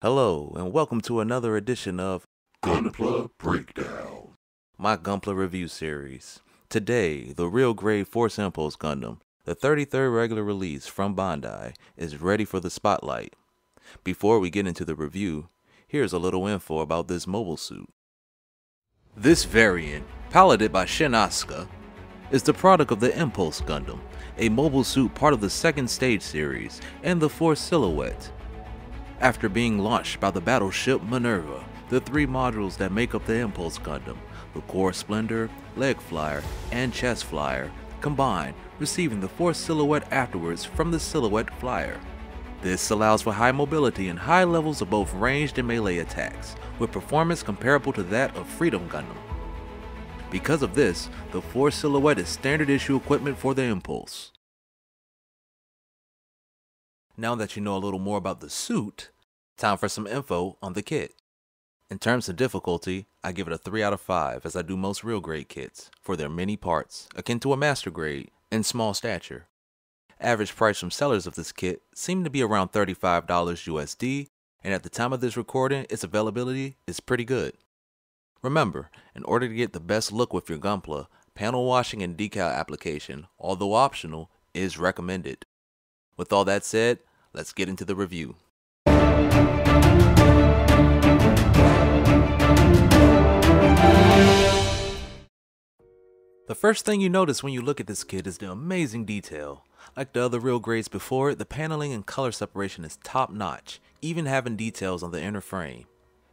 Hello, and welcome to another edition of Gunpla Breakdown, my Gunpla review series. Today, the real grade Force Impulse Gundam, the 33rd regular release from Bandai, is ready for the spotlight. Before we get into the review, here's a little info about this mobile suit. This variant, piloted by Shin Asuka, is the product of the Impulse Gundam, a mobile suit part of the second stage series and the Force Silhouette. After being launched by the battleship Minerva, the three modules that make up the Impulse Gundam, the Core Splendor, Leg Flyer, and Chest Flyer, combine, receiving the Force Silhouette afterwards from the Silhouette Flyer. This allows for high mobility and high levels of both ranged and melee attacks, with performance comparable to that of Freedom Gundam. Because of this, the Force Silhouette is standard issue equipment for the Impulse. Now that you know a little more about the suit, time for some info on the kit. In terms of difficulty, I give it a 3 out of 5 as I do most real grade kits, for their many parts, akin to a master grade, and small stature. Average price from sellers of this kit seemed to be around $35 USD, and at the time of this recording, its availability is pretty good. Remember, in order to get the best look with your Gunpla, panel washing and decal application, although optional, is recommended. With all that said, let's get into the review. The first thing you notice when you look at this kit is the amazing detail. Like the other real grades before it, the paneling and color separation is top notch, even having details on the inner frame.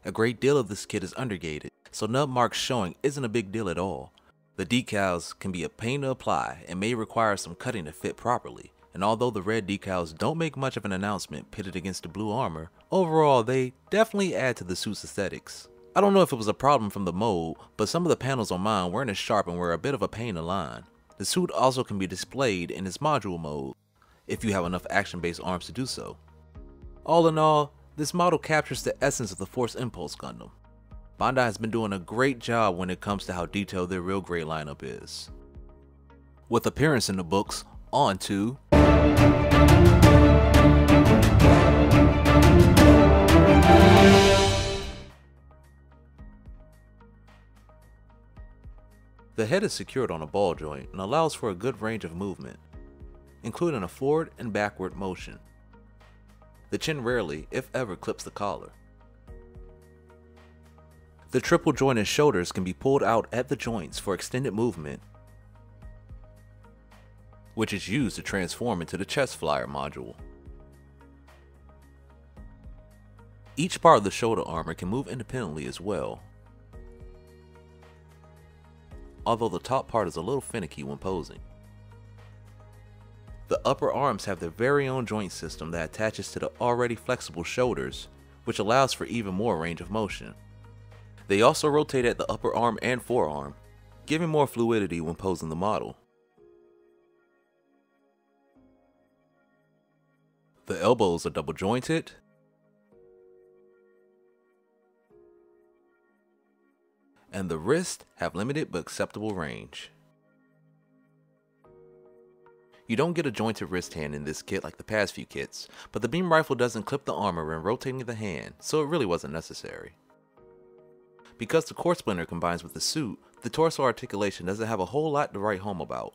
A great deal of this kit is undergated, so nub marks showing isn't a big deal at all. The decals can be a pain to apply and may require some cutting to fit properly. And although the red decals don't make much of an announcement pitted against the blue armor, overall they definitely add to the suit's aesthetics. I don't know if it was a problem from the mold, but some of the panels on mine weren't as sharp and were a bit of a pain to line. The suit also can be displayed in its module mode, if you have enough action-based arms to do so. All in all, this model captures the essence of the Force Impulse Gundam. Bandai has been doing a great job when it comes to how detailed their real grade lineup is. With appearance in the books, on to the head is secured on a ball joint and allows for a good range of movement, including a forward and backward motion. The chin rarely, if ever, clips the collar. The triple jointed shoulders can be pulled out at the joints for extended movement, which is used to transform into the Chest Flyer module. Each part of the shoulder armor can move independently as well, although the top part is a little finicky when posing. The upper arms have their very own joint system that attaches to the already flexible shoulders, which allows for even more range of motion. They also rotate at the upper arm and forearm, giving more fluidity when posing the model. The elbows are double jointed, and the wrists have limited but acceptable range. You don't get a jointed wrist hand in this kit like the past few kits, but the beam rifle doesn't clip the armor when rotating the hand, so it really wasn't necessary. Because the Core Splendor combines with the suit, the torso articulation doesn't have a whole lot to write home about.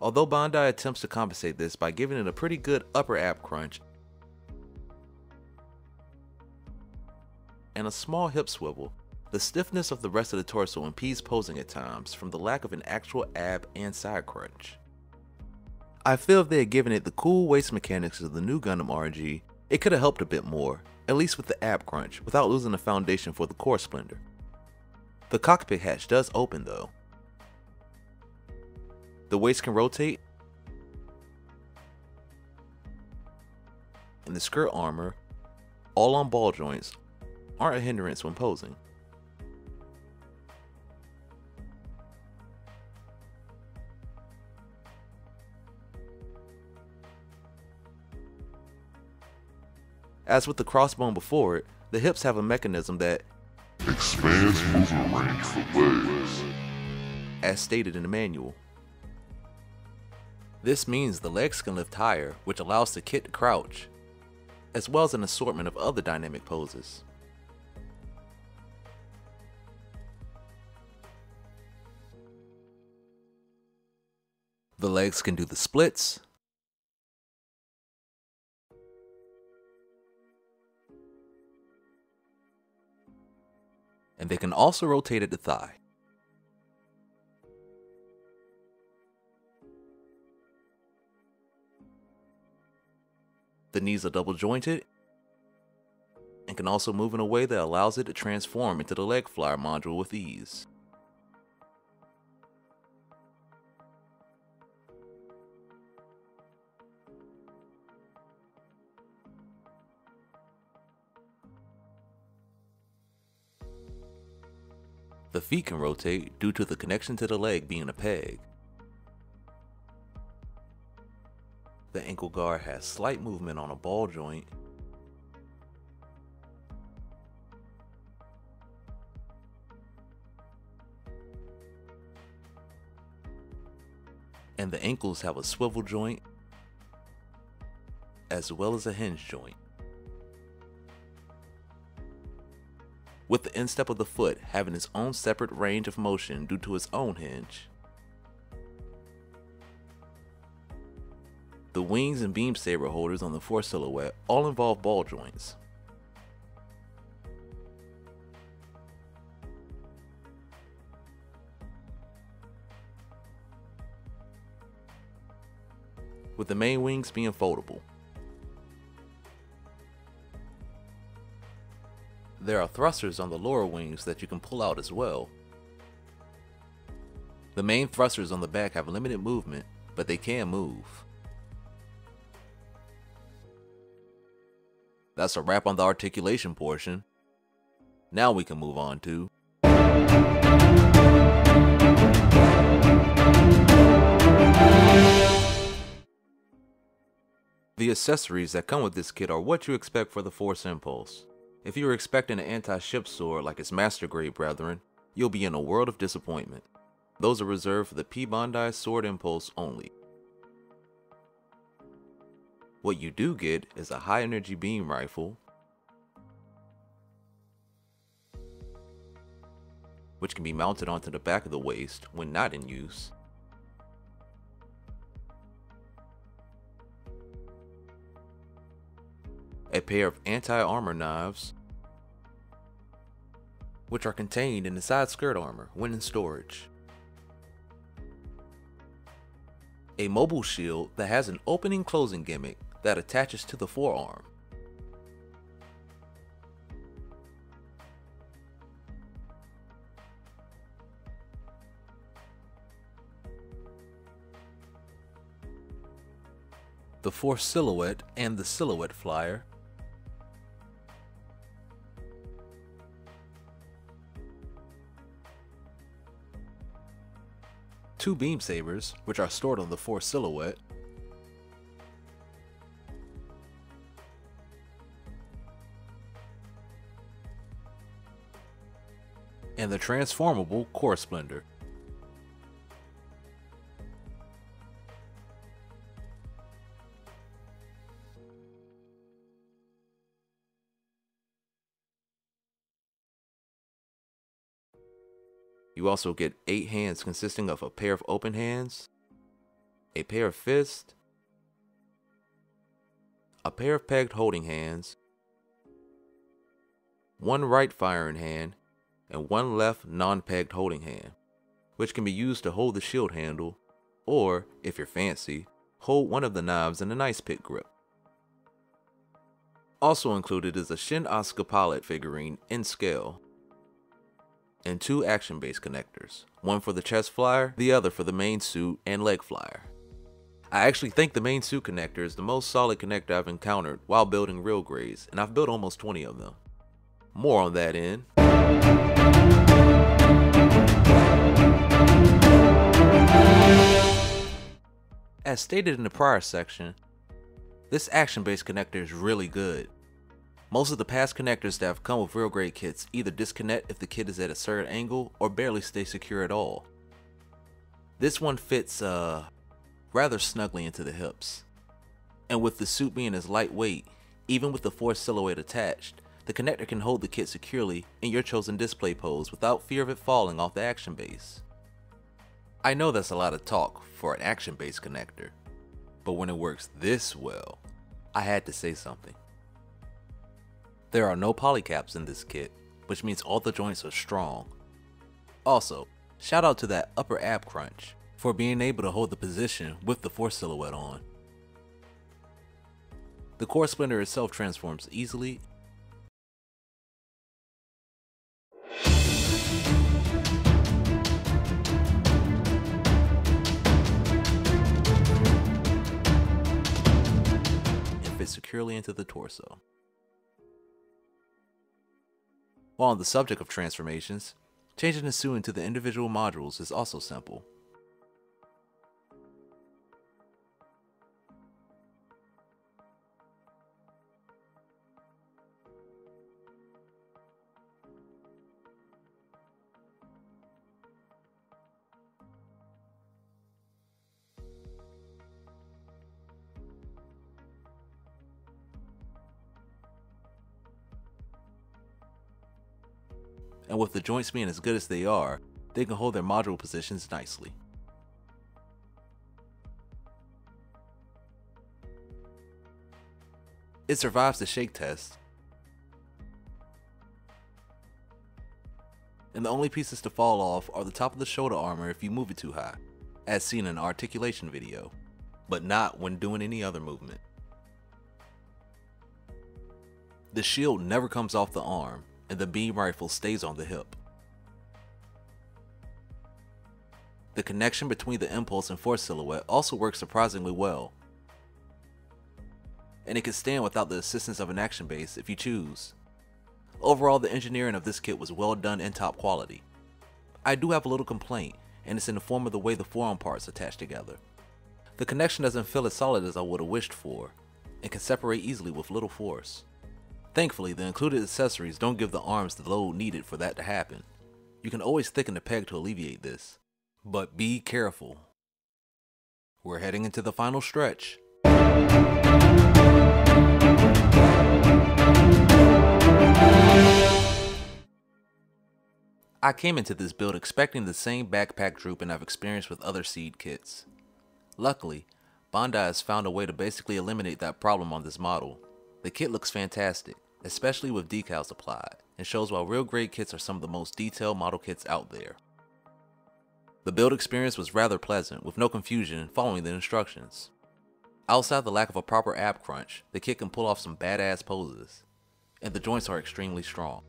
Although Bandai attempts to compensate this by giving it a pretty good upper ab crunch and a small hip swivel, the stiffness of the rest of the torso impedes posing at times from the lack of an actual ab and side crunch. I feel if they had given it the cool waist mechanics of the new Gundam RG, it could have helped a bit more, at least with the ab crunch, without losing the foundation for the Core Splendor. The cockpit hatch does open though. The waist can rotate, and the skirt armor, all on ball joints, aren't a hindrance when posing. As with the crossbone before it, the hips have a mechanism that expands movement range for legs, as stated in the manual. This means the legs can lift higher, which allows the kit to crouch, as well as an assortment of other dynamic poses. The legs can do the splits, and they can also rotate at the thigh. The knees are double jointed and can also move in a way that allows it to transform into the leg flyer module with ease. The feet can rotate due to the connection to the leg being a peg. The ankle guard has slight movement on a ball joint, and the ankles have a swivel joint as well as a hinge joint, with the instep of the foot having its own separate range of motion due to its own hinge. The wings and beam saber holders on the Force silhouette all involve ball joints. With the main wings being foldable. There are thrusters on the lower wings that you can pull out as well. The main thrusters on the back have limited movement, but they can move. That's a wrap on the articulation portion. Now we can move on to the accessories that come with this kit are what you expect for the Force Impulse. If you were expecting an anti-ship sword like its master grade brethren, you'll be in a world of disappointment. Those are reserved for the P Bandai Sword Impulse only. What you do get is a high energy beam rifle, which can be mounted onto the back of the waist when not in use, a pair of anti-armor knives, which are contained in the side skirt armor when in storage, a mobile shield that has an opening closing gimmick that attaches to the forearm, the Force silhouette and the silhouette flyer, two beam sabers, which are stored on the Force silhouette, and the transformable Core Splendor. You also get 8 hands consisting of a pair of open hands, a pair of fists, a pair of pegged holding hands, one right firing hand, and one left non-pegged holding hand, which can be used to hold the shield handle, or, if you're fancy, hold one of the knives in a nice pit grip. Also included is a Shin Asuka pilot figurine in scale, and 2 action-based connectors, one for the chest flyer, the other for the main suit and leg flyer. I actually think the main suit connector is the most solid connector I've encountered while building real grays, and I've built almost 20 of them. More on that in as stated in the prior section, this action-based connector is really good. Most of the past connectors that have come with real grade kits either disconnect if the kit is at a certain angle or barely stay secure at all. This one fits rather snugly into the hips, and with the suit being as lightweight, Even with the Force silhouette attached, the connector can hold the kit securely in your chosen display pose without fear of it falling off the action base. I know that's a lot of talk for an action-based connector, but when it works this well, I had to say something. There are no polycaps in this kit, which means all the joints are strong. Also, shout out to that upper ab crunch for being able to hold the position with the Force silhouette on. The core splinter itself transforms easily. And fits securely into the torso. While on the subject of transformations, changing the suit into the individual modules is also simple. And with the joints being as good as they are, they can hold their module positions nicely. It survives the shake test, and the only pieces to fall off are the top of the shoulder armor if you move it too high, as seen in an articulation video, but not when doing any other movement. The shield never comes off the arm, and the beam rifle stays on the hip. The connection between the Impulse and Force silhouette also works surprisingly well, and it can stand without the assistance of an action base if you choose. Overall, the engineering of this kit was well done and top quality. I do have a little complaint, and it's in the form of the way the forearm parts attach together. The connection doesn't feel as solid as I would have wished for, and can separate easily with little force. Thankfully, the included accessories don't give the arms the load needed for that to happen. You can always thicken the peg to alleviate this, but be careful. We're heading into the final stretch. I came into this build expecting the same backpack drooping I've experienced with other seed kits. Luckily, Bandai has found a way to basically eliminate that problem on this model. The kit looks fantastic, especially with decals applied, and shows why real grade kits are some of the most detailed model kits out there. The build experience was rather pleasant, with no confusion following the instructions. Outside the lack of a proper ab crunch, the kit can pull off some badass poses, and the joints are extremely strong.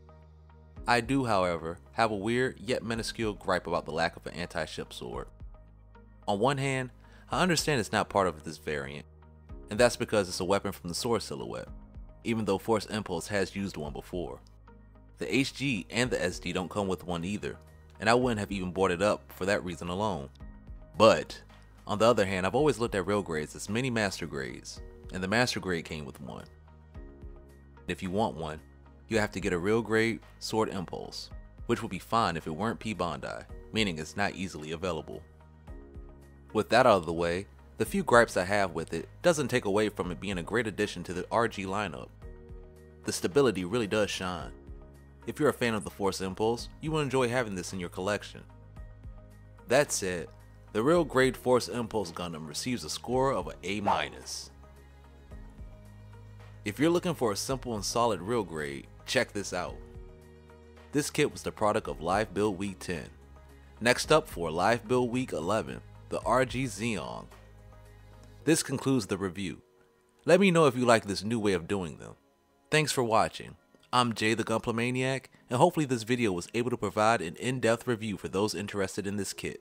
I do, however, have a weird yet minuscule gripe about the lack of an anti-ship sword. On one hand, I understand it's not part of this variant, and that's because it's a weapon from the sword silhouette, even though Force Impulse has used one before. The HG and the SD don't come with one either, and I wouldn't have even bought it up for that reason alone. But, on the other hand, I've always looked at rail grades as mini master grades, and the master grade came with one. If you want one, you have to get a real grade Sword Impulse, which would be fine if it weren't P Bandai, meaning it's not easily available. With that out of the way, the few gripes I have with it doesn't take away from it being a great addition to the RG lineup. The stability really does shine. If you're a fan of the Force Impulse, you will enjoy having this in your collection. That said, the real grade Force Impulse Gundam receives a score of an A-. If you're looking for a simple and solid real grade, check this out. This kit was the product of Live Build Week 10. Next up for Live Build Week 11, the RG Zeong. This concludes the review. Let me know if you like this new way of doing them. Thanks for watching. I'm Jay the Gunpla Maniac, and hopefully this video was able to provide an in-depth review for those interested in this kit.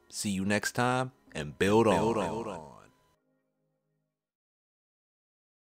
See you next time, and build on.